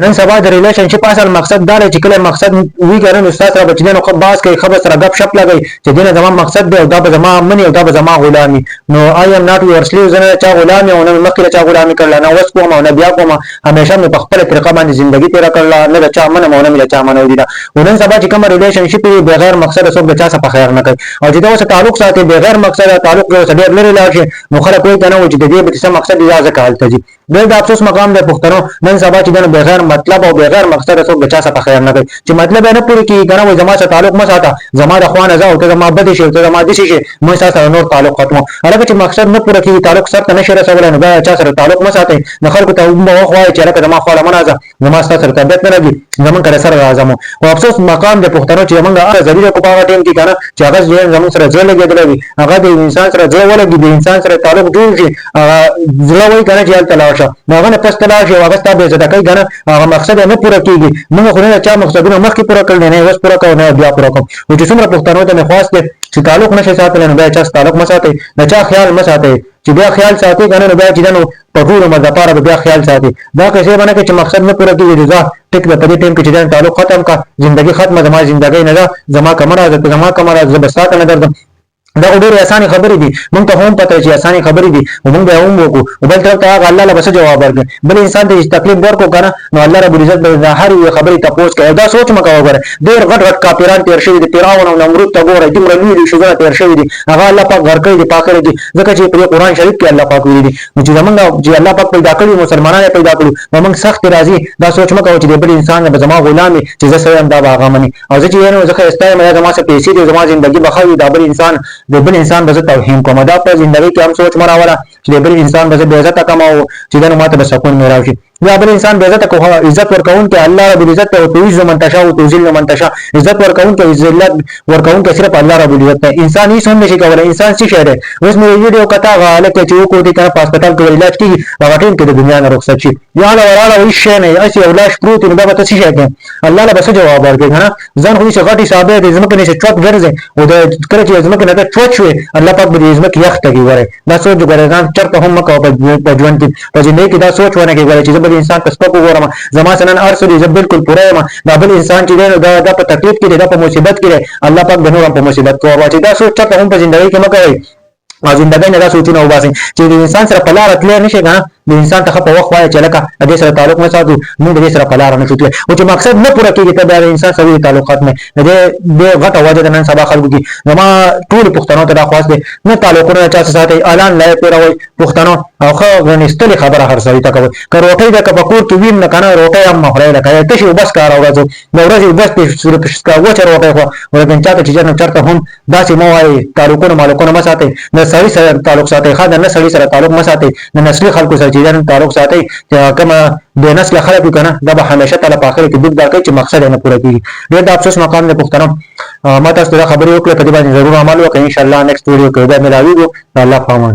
نن سبا د ریلیشنشپ اصل مقصد دا دی چې کله مقصد وی کنه نو استاد سره بچیدنو خو باز کوي خبر سره غب شپ لګي چې دینه زما مقصد دی او دا به زما منی او دا به زما غلامي نو آی ام ناٹ یور سلیو زنه چا غلامي او نه مخکې چا غلامي کړل نه وس کوم او نه بیا کوم همیشه مې په خپل طریقه باندې ژوندۍ تیر کړل نه چا من او نه چا من ودی دا نن سبا چې کوم ریلیشنشپ بغیر مقصد څوک د چا څخه خیر نه کوي او چې دا تعلق ساتي بغیر مقصد تعلق یو څه ډیر لري لاږي نو خلک کوي کنه چې د دې به څه مقصد اجازه کالته دي د افسوس مقام د پښتنو نن سبا چې د بغیر مطلب او بغیر مقصد څوک بچا څخه خیر نه کوي چې مطلب نه پوری کی کنه و زما سره تعلق ما ساته زما د خوانه زو ته زما بد شي ته زما د شي مې سره نور تعلق ختمو هغه چې مقصد نه پوره کی تعلق سره نشه رسول نه بیا چا سره تعلق ما ساته نه خلکو ته مو خوای چې لکه زما خو منازه زما سره طبيعت نه لګي زمون کړه سره راځم او افسوس مقام د پښتنو چې موږ ذلیل کو پاغه ټیم کې کنه چې هغه زمون سره ځل لګیدل هغه د انسان سره ځل ولګي د انسان سره تعلق جوړ شي ځل وای کنه چې تلاشه نو هغه پس تلاشه هغه ستاسو زده کوي کنه هغه مقصد نه پوره کیږي موږ خو نه چا مقصدونه مخکې پوره کړل نه اوس پوره کوو نه بیا پوره کوو او چې څومره پښتنو ته خاص دي چې تعلق نشي ساتل نو بیا چا تعلق مساتي نه چا خیال مساتي چې بیا خیال ساتي کنه نو بیا چې نو په ټول مزه لپاره بیا خیال ساتي دا کیسه باندې چې مقصد نه پوره کیږي رضا ټیک په دې ټیم کې چې تعلق ختم کا ژوندۍ ختمه زما ژوندۍ نه زما کمره زبسات نه درځم دا ډېر اسانه خبرې دي مونږ ته هم پته چې اسانه خبرې دي مونږ به هم وکړو او بل طرف ته الله له بس جواب ورکړي بل انسان ته تکلیف ورکو کنه نو الله رب العزت به هر یو خبرې تاسو کوي دا سوچ مکو وګوره ډېر غټ کاپیران تیر شوی دي فرعون او نمرود ته ګوره دومره لوی شوګه تیر شوی دي هغه الله پاک ورکړي دي پاکره دي ځکه چې په قرآن شریف کې الله پاک ویلي دي چې زمونږ چې الله پاک پیدا کړی مسلمانانه پیدا کړو موږ سخت راضي دا سوچ مکو چې بل انسان به زما غلامي چې زه سره دا هغه مني او چې یې نو ځکه استای مې زما څخه پیسې دي زما ژوندۍ بخوي دا بل انسان د بل انسان توهین کوم دا په ژوندۍ کې هم سوچ مراوله چې بل انسان به به عزت کماو چې دا ماته به سکون میراو شي یا بل انسان به عزت کوه عزت ورکون کې الله رب العزت او توعز من تشاء او تذل من تشاء عزت ورکون کې ذلت ورکون کې صرف الله رب العزت انسان هیڅ هم نشي کولای انسان څه شی دی اوس مې ویډیو کتا غاله کې چې کو دي کنه په هسپتال کې علاج کیږي هغه ټیم کې د دنیا نه رخصت شي یا له وراله هیڅ شی نه اسی اولاش پروت نو دا به څه شي کوي الله له بس جواب ورکړي کنه ځان خو چې غټي صاحب دې زمکه نشي چوک ګرځي او د کړه چې زمکه نه چوک شوی الله پاک دې زمکه یخت کوي وره دا سوچ ګرځان چرته هم مکو په ژوند کې په ژوند کې دا سوچ ونه کوي چې بل انسان تاسو زما سنن ارسل ز بالکل پوره ما دا بل انسان چې دا په تکلیف کې دا په مصیبت کې الله پاک د نور په مصیبت کو واچي دا سوچ ته هم په ژوندۍ کې مکوي او ژوندۍ نه دا سوچونه وباسي چې د انسان سره په لار تللی نشي کنه د انسان ته په وخت وایي چې لکه د سره تعلق نه ساتو موږ د سره په لار نه شوتل او چې مقصد نه پوره کیږي ته د انسان سره تعلقات نه د غټه وجه د نن سبا خلکو کې زما ټول پښتنو ته دا خاص دي نه تعلقونه چا ساتي اعلان لای پیروي پښتنو او خو غنستلي خبره هر سړی ته کوي که روټي د کپکور کې ویم نه کنه روټي هم مخړې لکه ته شی بس کار اورځو د ورځې بس په صورت شکا و چر روټي خو ورته چاته چې نه چرته هم داسې مو وايي تعلقونه مالکونه ما ساتي نه سړی سره تعلق ساتي خا نه سړی سره تعلق ما ساتي نه نسلي خلکو سره چې تعلق ساتي کما د نسل خلک کنه دا به همیشه تعالی په اخر کې دې دا کوي چې مقصد نه پوره کیږي ډېر د افسوس مقام نه پښتنو ما تاسو ته خبرې وکړه په دې باندې ضرور عمل وکړئ ان شاء الله نیکسټ ویډیو کې به ملاوي الله پامان